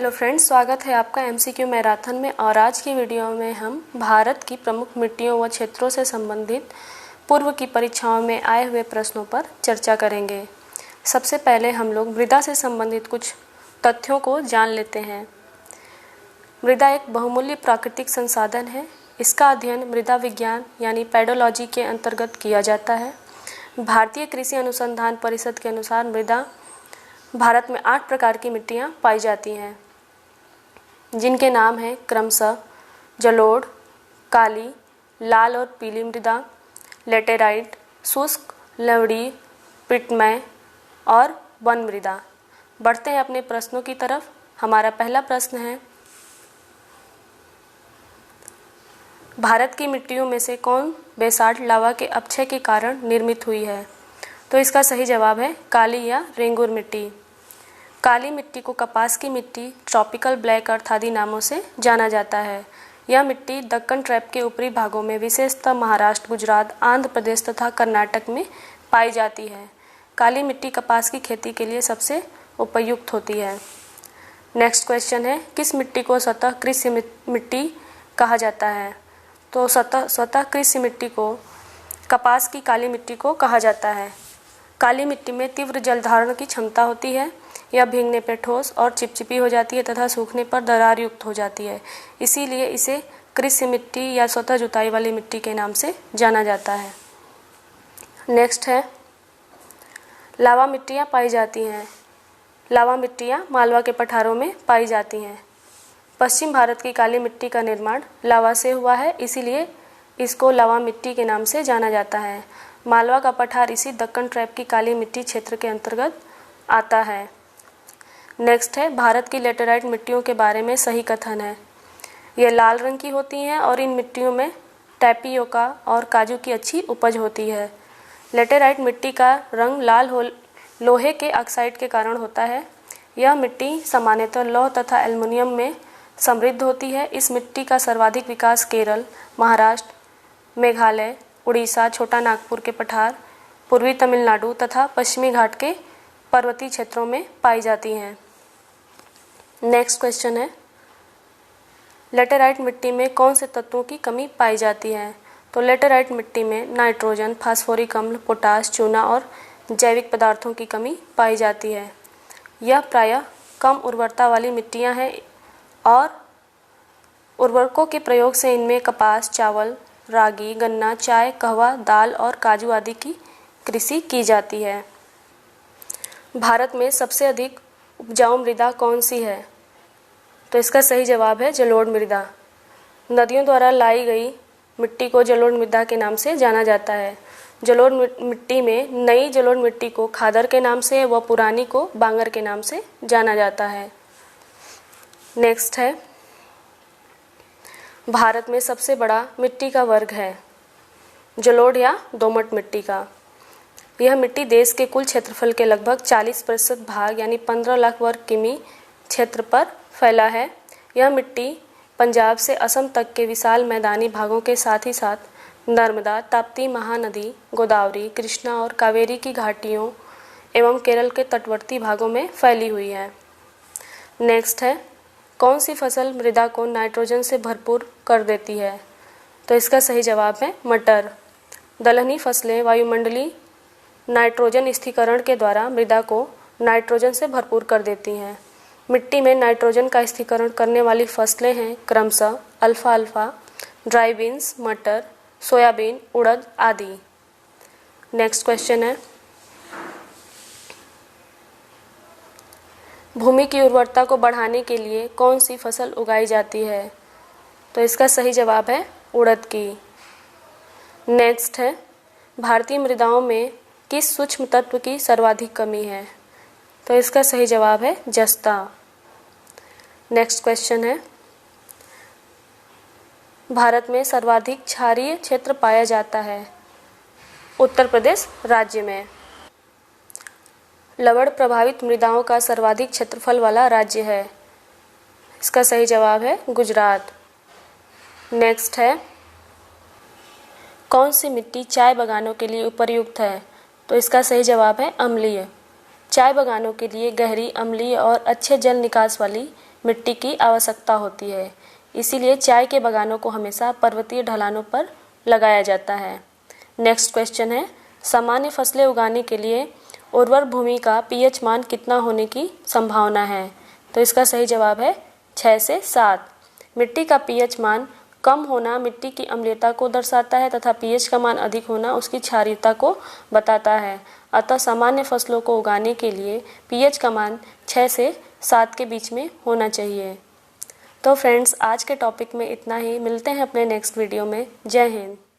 Hello friends, स्वागत है आपका एमसीक्यू मैराथन में। और आज की वीडियो में हम भारत की प्रमुख मिट्टियों व क्षेत्रों से संबंधित पूर्व की परीक्षाओं में आए हुए प्रश्नों पर चर्चा करेंगे। सबसे पहले हम लोग मृदा से संबंधित कुछ तथ्यों को जान लेते हैं। मृदा एक बहुमूल्य प्राकृतिक संसाधन है। इसका अध्ययन मृदा विज्ञान यानी पेडोलॉजी के अंतर्गत किया जाता है। भारतीय कृषि अनुसंधान परिषद के अनुसार मृदा भारत में 8 प्रकार की मिट्टियाँ पाई जाती हैं, जिनके नाम हैं क्रमशः जलोढ़, काली, लाल और पीली मृदा, लेटेराइट, शुष्क, लवणीय, पिटमय और वन मृदा। बढ़ते हैं अपने प्रश्नों की तरफ। हमारा पहला प्रश्न है, भारत की मिट्टियों में से कौन बेसाल्ट लावा के अपक्षय के कारण निर्मित हुई है? तो इसका सही जवाब है काली या रेंगुर मिट्टी। काली मिट्टी को कपास की मिट्टी, ट्रॉपिकल ब्लैक अर्थ आदि नामों से जाना जाता है। यह मिट्टी दक्कन ट्रैप के ऊपरी भागों में विशेषतः महाराष्ट्र, गुजरात, आंध्र प्रदेश तथा कर्नाटक में पाई जाती है। काली मिट्टी कपास की खेती के लिए सबसे उपयुक्त होती है। नेक्स्ट क्वेश्चन है, किस मिट्टी को स्वतः कृषि मिट्टी कहा जाता है? तो स्वतः कृषि मिट्टी को कपास की काली मिट्टी को कहा जाता है। काली मिट्टी में तीव्र जल धारण की क्षमता होती है। यह भीगने पर ठोस और चिपचिपी हो जाती है तथा सूखने पर दरार युक्त हो जाती है। इसीलिए इसे कृषि मिट्टी या स्वतः जुताई वाली मिट्टी के नाम से जाना जाता है। नेक्स्ट है, लावा मिट्टियाँ पाई जाती हैं। लावा मिट्टियाँ मालवा के पठारों में पाई जाती हैं। पश्चिम भारत की काली मिट्टी का निर्माण लावा से हुआ है, इसीलिए इसको लावा मिट्टी के नाम से जाना जाता है। मालवा का पठार इसी दक्कन ट्रैप की काली मिट्टी क्षेत्र के अंतर्गत आता है। नेक्स्ट है, भारत की लेटेराइट मिट्टियों के बारे में सही कथन है। ये लाल रंग की होती हैं और इन मिट्टियों में टैपियोका और काजू की अच्छी उपज होती है। लेटेराइट मिट्टी का रंग लाल लोहे के ऑक्साइड के कारण होता है। यह मिट्टी सामान्यतः लौह तथा एल्युमिनियम में समृद्ध होती है। इस मिट्टी का सर्वाधिक विकास केरल, महाराष्ट्र, मेघालय, उड़ीसा, छोटा नागपुर के पठार, पूर्वी तमिलनाडु तथा पश्चिमी घाट के पर्वतीय क्षेत्रों में पाई जाती हैं। नेक्स्ट क्वेश्चन है, लेटेराइट मिट्टी में कौन से तत्वों की कमी पाई जाती है? तो लेटेराइट मिट्टी में नाइट्रोजन, फास्फोरिक अम्ल, पोटाश, चूना और जैविक पदार्थों की कमी पाई जाती है। यह प्रायः कम उर्वरता वाली मिट्टियां हैं और उर्वरकों के प्रयोग से इनमें कपास, चावल, रागी, गन्ना, चाय, कहवा, दाल और काजू आदि की कृषि की जाती है। भारत में सबसे अधिक उपजाऊ मृदा कौन सी है? तो इसका सही जवाब है जलोढ़ मृदा। नदियों द्वारा लाई गई मिट्टी को जलोढ़ मृदा के नाम से जाना जाता है। जलोढ़ मिट्टी में नई जलोढ़ मिट्टी को खादर के नाम से व पुरानी को बांगर के नाम से जाना जाता है। नेक्स्ट है, भारत में सबसे बड़ा मिट्टी का वर्ग है जलोढ़ या दोमट मिट्टी का। यह मिट्टी देश के कुल क्षेत्रफल के लगभग 40% भाग यानी 15 लाख वर्ग किमी क्षेत्र पर फैला है। यह मिट्टी पंजाब से असम तक के विशाल मैदानी भागों के साथ ही साथ नर्मदा, ताप्ती महानदी, गोदावरी, कृष्णा और कावेरी की घाटियों एवं केरल के तटवर्ती भागों में फैली हुई है। नेक्स्ट है, कौन सी फसल मृदा को नाइट्रोजन से भरपूर कर देती है? तो इसका सही जवाब है मटर। दलहनी फसलें वायुमंडलीय नाइट्रोजन स्थिरीकरण के द्वारा मृदा को नाइट्रोजन से भरपूर कर देती हैं। मिट्टी में नाइट्रोजन का स्थिरीकरण करने वाली फसलें हैं क्रमशः अल्फाल्फा, ड्राई बीन्स, मटर, सोयाबीन, उड़द आदि। नेक्स्ट क्वेश्चन है, भूमि की उर्वरता को बढ़ाने के लिए कौन सी फसल उगाई जाती है? तो इसका सही जवाब है उड़द की। नेक्स्ट है, भारतीय मृदाओं में किस सूक्ष्म तत्व की सर्वाधिक कमी है? तो इसका सही जवाब है जस्ता। नेक्स्ट क्वेश्चन है, भारत में सर्वाधिक क्षारीय क्षेत्र पाया जाता है उत्तर प्रदेश राज्य में। लवण प्रभावित मृदाओं का सर्वाधिक क्षेत्रफल वाला राज्य है। इसका सही जवाब है गुजरात। नेक्स्ट है, कौन सी मिट्टी चाय बागानों के लिए उपयुक्त है? तो इसका सही जवाब है अम्लीय। चाय बागानों के लिए गहरी, अम्लीय और अच्छे जल निकास वाली मिट्टी की आवश्यकता होती है। इसीलिए चाय के बागानों को हमेशा पर्वतीय ढलानों पर लगाया जाता है। नेक्स्ट क्वेश्चन है, सामान्य फसलें उगाने के लिए उर्वर भूमि का पीएच मान कितना होने की संभावना है? तो इसका सही जवाब है 6 से 7। मिट्टी का पीएच मान कम होना मिट्टी की अम्लीयता को दर्शाता है तथा पीएच का मान अधिक होना उसकी क्षारीयता को बताता है। अतः सामान्य फसलों को उगाने के लिए पीएच का मान 6 से 7 के बीच में होना चाहिए। तो फ्रेंड्स, आज के टॉपिक में इतना ही। मिलते हैं अपने नेक्स्ट वीडियो में। जय हिंद।